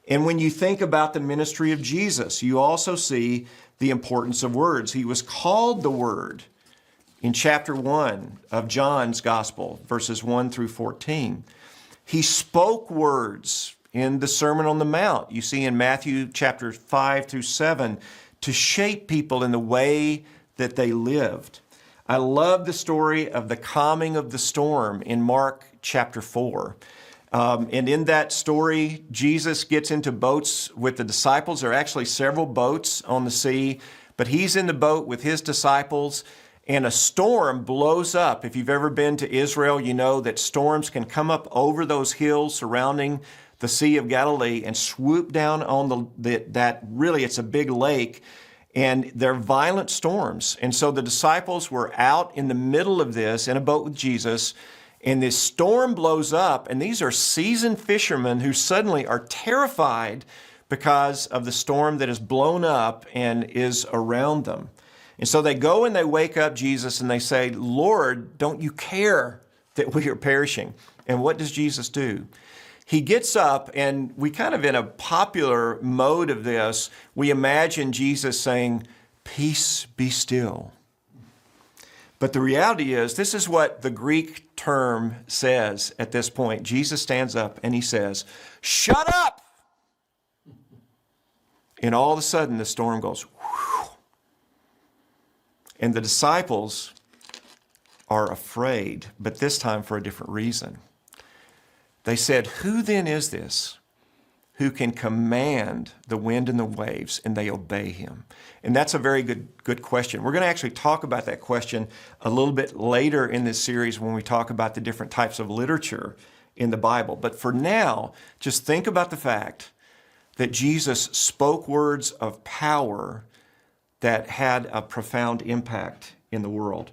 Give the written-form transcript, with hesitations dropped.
And when you think about the ministry of Jesus, you also see the importance of words. He was called the Word in chapter 1 of John's Gospel, verses 1 through 14. He spoke words in the Sermon on the Mount, you see in Matthew chapter 5 through 7, to shape people in the way that they lived. I love the story of the calming of the storm in Mark chapter 4. And in that story, Jesus gets into boats with the disciples. There are actually several boats on the sea, but he's in the boat with his disciples, and a storm blows up. If you've ever been to Israel, you know that storms can come up over those hills surrounding the Sea of Galilee and swoop down on it's a big lake, and they're violent storms. And so the disciples were out in the middle of this in a boat with Jesus, and this storm blows up, and these are seasoned fishermen who suddenly are terrified because of the storm that is blown up and is around them. And so they go and they wake up Jesus and they say, "Lord, don't you care that we are perishing?" And what does Jesus do? He gets up, and we kind of in a popular mode of this, we imagine Jesus saying, "Peace, be still." But the reality is, this is what the Greek term says at this point. Jesus stands up and he says, "Shut up!" And all of a sudden, the storm goes, whew. And the disciples are afraid, but this time for a different reason. They said, "Who then is this who can command the wind and the waves?" And they obey him. And that's a very good question. We're going to actually talk about that question a little bit later in this series when we talk about the different types of literature in the Bible. But for now, just think about the fact that Jesus spoke words of power that had a profound impact in the world.